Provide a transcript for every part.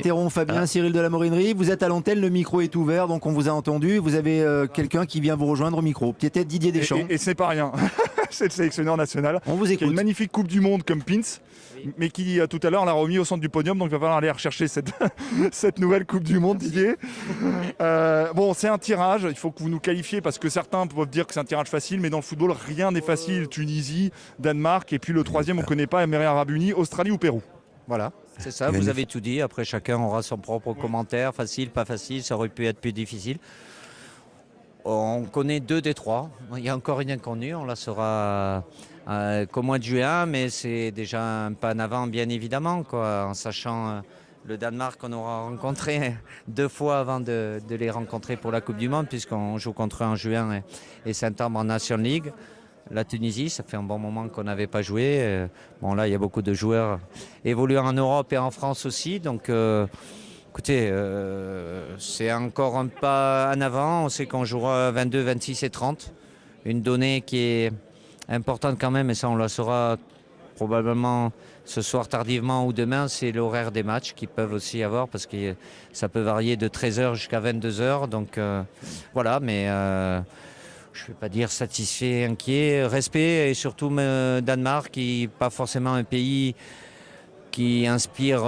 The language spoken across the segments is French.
Théron, Fabien, Cyril de la Morinerie, vous êtes à l'antenne, le micro est ouvert, donc on vous a entendu. Vous avez quelqu'un qui vient vous rejoindre au micro, peut-être Didier Deschamps. Et ce n'est pas rien, c'est le sélectionneur national. On vous Qui a écoute. une magnifique Coupe du Monde comme pins, mais qui tout à l'heure l'a remis au centre du podium, donc il va falloir aller rechercher cette nouvelle Coupe du Monde, Didier. Bon, c'est un tirage, il faut que vous nous qualifiez, parce que certains peuvent dire que c'est un tirage facile, mais dans le football, rien n'est facile. Tunisie, Danemark, et puis le troisième, on ne connaît pas, Émirats Arabes Unis, Australie ou Pérou. Voilà. C'est ça, vous avez tout dit. Après, chacun aura son propre commentaire. Facile, pas facile, ça aurait pu être plus difficile. On connaît 2 des 3. Il y a encore une inconnue. On la saura qu'au mois de juin, mais c'est déjà un pas en avant, bien évidemment, quoi, en sachant le Danemark qu'on aura rencontré 2 fois avant de les rencontrer pour la Coupe du Monde, puisqu'on joue contre eux en juin et septembre en Nation League. La Tunisie, ça fait un bon moment qu'on n'avait pas joué. Bon, là, il y a beaucoup de joueurs évoluant en Europe et en France aussi. Donc, écoutez, c'est encore un pas en avant. On sait qu'on jouera 22, 26 et 30. Une donnée qui est importante quand même, et ça, on la saura probablement ce soir tardivement ou demain, c'est l'horaire des matchs qu'ils peuvent aussi avoir, parce que ça peut varier de 13h jusqu'à 22h. Donc, voilà, mais... je ne vais pas dire satisfait, inquiet, respect, et surtout Danemark, qui n'est pas forcément un pays qui inspire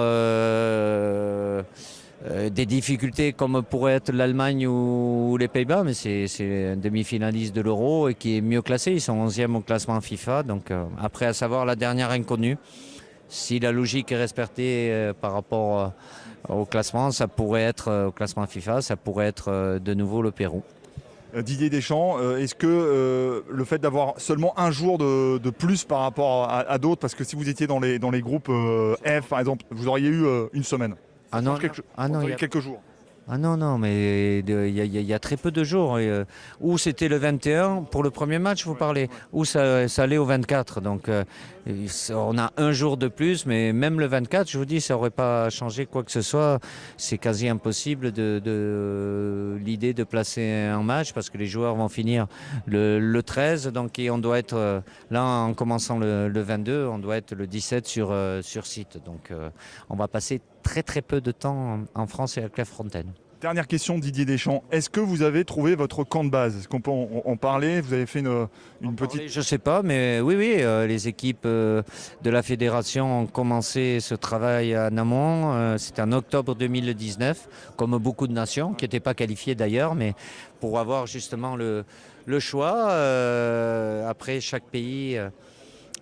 des difficultés comme pourrait être l'Allemagne ou les Pays-Bas, mais c'est un demi-finaliste de l'Euro et qui est mieux classé. Ils sont 11e au classement FIFA. Donc après, à savoir la dernière inconnue, si la logique est respectée par rapport au classement, ça pourrait être au classement FIFA, ça pourrait être de nouveau le Pérou. Didier Deschamps, est-ce que le fait d'avoir seulement un jour de plus par rapport à d'autres, parce que si vous étiez dans les groupes F par exemple, vous auriez eu une semaine, Ah non, il y a quelques jours. Ah non, mais il y a très peu de jours. Où c'était le 21 pour le premier match, vous parlez, où ça allait au 24. Donc on a un jour de plus, mais même le 24, je vous dis, ça n'aurait pas changé quoi que ce soit. C'est quasi impossible de l'idée de placer un match, parce que les joueurs vont finir le 13. Donc on doit être, là en commençant le 22, on doit être le 17 sur site. Donc on va passer très très peu de temps en France et à Clairefontaine. Dernière question, Didier Deschamps. Est-ce que vous avez trouvé votre camp de base? Est-ce qu'on peut en parler? Vous avez fait une petite... Je ne sais pas, mais oui, les équipes de la fédération ont commencé ce travail en amont. C'était en octobre 2019, comme beaucoup de nations, qui n'étaient pas qualifiées d'ailleurs, mais pour avoir justement le choix. Après, chaque pays...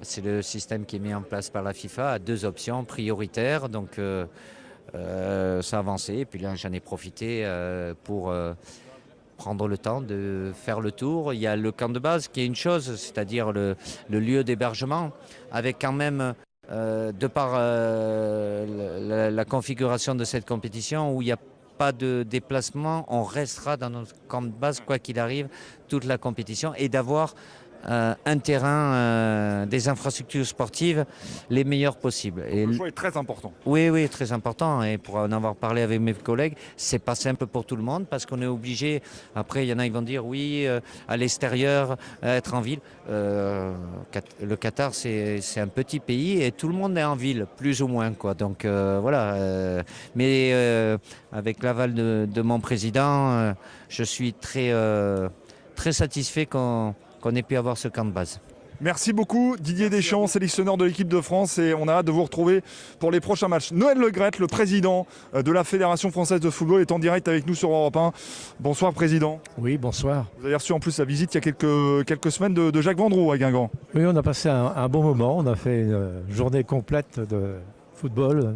c'est le système qui est mis en place par la FIFA, à 2 options prioritaires. Donc ça a avancé. Et puis là, j'en ai profité pour prendre le temps de faire le tour. Il y a le camp de base qui est une chose, c'est-à-dire le lieu d'hébergement, avec quand même, de par la configuration de cette compétition, où il n'y a pas de déplacement, on restera dans notre camp de base, quoi qu'il arrive, toute la compétition, et d'avoir un terrain, des infrastructures sportives les meilleures possibles. Et le choix est très important. Oui, très important. Et pour en avoir parlé avec mes collègues, c'est pas simple pour tout le monde, parce qu'on est obligé. Après, il y en a qui vont dire oui, à l'extérieur, être en ville. Le Qatar, c'est un petit pays et tout le monde est en ville, plus ou moins, quoi. Donc voilà. Mais avec l'aval de mon président, je suis très satisfait qu'on ait pu avoir ce camp de base. Merci beaucoup Didier Deschamps, sélectionneur de l'équipe de France, et on a hâte de vous retrouver pour les prochains matchs. Noël Le Graët, le président de la Fédération française de football, est en direct avec nous sur Europe 1. Bonsoir président. Oui, bonsoir. Vous avez reçu en plus la visite il y a quelques semaines de Jacques Vendroux à Guingamp. Oui, on a passé un bon moment, on a fait une journée complète de football.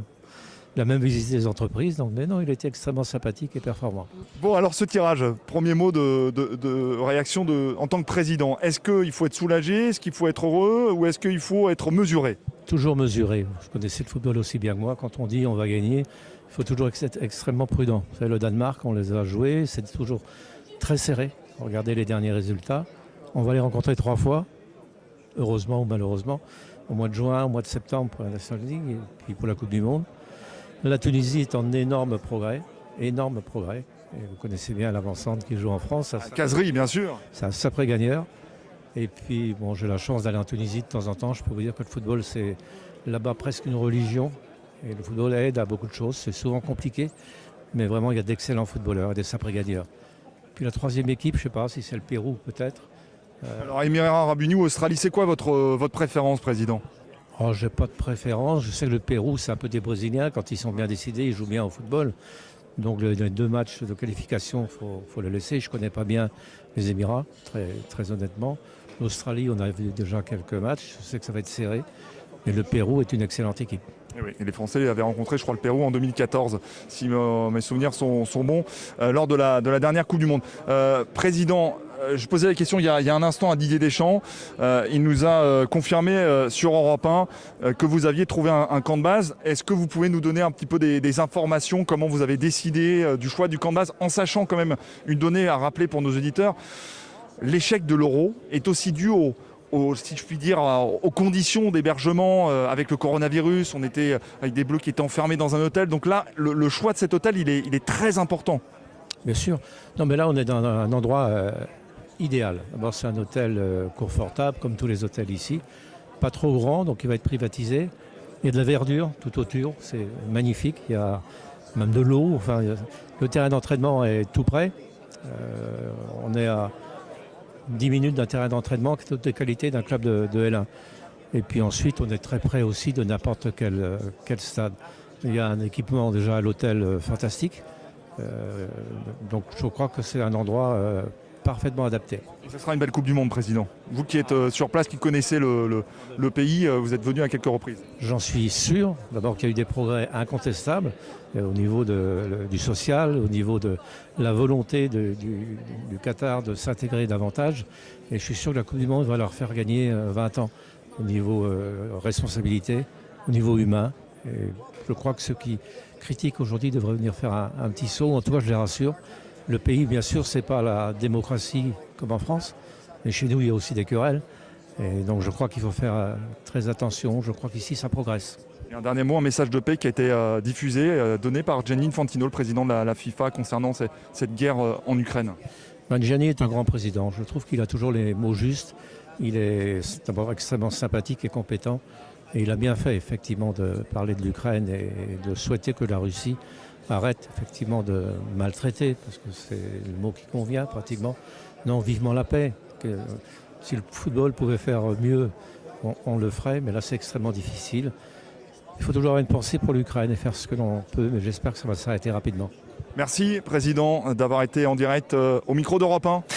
La même visite des entreprises, donc mais non, il était extrêmement sympathique et performant. Bon, alors ce tirage, premier mot de réaction en tant que président. Est-ce qu'il faut être soulagé, est-ce qu'il faut être heureux, ou est-ce qu'il faut être mesuré? Toujours mesuré. Vous connaissez le football aussi bien que moi. Quand on dit on va gagner, il faut toujours être extrêmement prudent. Vous savez, le Danemark, on les a joués, c'est toujours très serré. Regardez les derniers résultats. On va les rencontrer 3 fois, heureusement ou malheureusement, au mois de juin, au mois de septembre pour la National League et puis pour la Coupe du Monde. La Tunisie est en énorme progrès. Et vous connaissez bien l'avancante qui joue en France. Cazerie, bien sûr. C'est un sacré gagneur. Et puis, bon, j'ai la chance d'aller en Tunisie de temps en temps. Je peux vous dire que le football, c'est là-bas presque une religion. Et le football aide à beaucoup de choses. C'est souvent compliqué, mais vraiment, il y a d'excellents footballeurs et des saprégadieurs. Puis la troisième équipe, je ne sais pas si c'est le Pérou peut-être. Alors, Émirats Arabes Unis ou Australie, c'est quoi votre préférence, président? Oh, je n'ai pas de préférence. Je sais que le Pérou, c'est un peu des Brésiliens. Quand ils sont bien décidés, ils jouent bien au football. Donc les 2 matchs de qualification, il faut le laisser. Je ne connais pas bien les Émirats, très honnêtement. L'Australie, on a vu déjà quelques matchs. Je sais que ça va être serré. Mais le Pérou est une excellente équipe. Et oui, et les Français avaient rencontré, je crois, le Pérou en 2014, si mes souvenirs sont bons, lors de la dernière Coupe du Monde. Président, je posais la question il y a un instant à Didier Deschamps. Il nous a confirmé sur Europe 1 que vous aviez trouvé un camp de base. Est-ce que vous pouvez nous donner un petit peu des informations, comment vous avez décidé du choix du camp de base, en sachant quand même une donnée à rappeler pour nos auditeurs, l'échec de l'Euro est aussi dû si je puis dire, aux conditions d'hébergement avec le coronavirus. On était avec des bleus qui étaient enfermés dans un hôtel. Donc là, le choix de cet hôtel, il est très important. Bien sûr. Non, mais là, on est dans un endroit idéal. D'abord, c'est un hôtel confortable, comme tous les hôtels ici. Pas trop grand, donc il va être privatisé. Il y a de la verdure tout autour. C'est magnifique. Il y a même de l'eau. Enfin, le terrain d'entraînement est tout près. On est à 10 minutes d'un terrain d'entraînement qui est de qualité d'un club de L1. Et puis ensuite, on est très près aussi de n'importe quel stade. Il y a un équipement déjà à l'hôtel fantastique. Donc je crois que c'est un endroit parfaitement adapté. Et ce sera une belle Coupe du Monde, président. Vous qui êtes sur place, qui connaissez le pays, vous êtes venu à quelques reprises. J'en suis sûr. D'abord qu'il y a eu des progrès incontestables au niveau du social, au niveau de la volonté du Qatar de s'intégrer davantage. Et je suis sûr que la Coupe du Monde va leur faire gagner 20 ans au niveau responsabilité, au niveau humain. Et je crois que ceux qui critiquent aujourd'hui devraient venir faire un petit saut. En tout cas, je les rassure. Le pays, bien sûr, c'est pas la démocratie comme en France, mais chez nous, il y a aussi des querelles. Et donc, je crois qu'il faut faire très attention. Je crois qu'ici, ça progresse. Et un dernier mot, un message de paix qui a été diffusé, donné par Gianni Infantino, le président de la FIFA, concernant cette guerre en Ukraine. Gianni est un grand président. Je trouve qu'il a toujours les mots justes. Il est d'abord extrêmement sympathique et compétent. Et il a bien fait, effectivement, de parler de l'Ukraine et de souhaiter que la Russie arrête, effectivement, de maltraiter, parce que c'est le mot qui convient, pratiquement. Non, vivement la paix. Si le football pouvait faire mieux, on le ferait, mais là, c'est extrêmement difficile. Il faut toujours avoir une pensée pour l'Ukraine et faire ce que l'on peut, mais j'espère que ça va s'arrêter rapidement. Merci, président, d'avoir été en direct au micro d'Europe 1.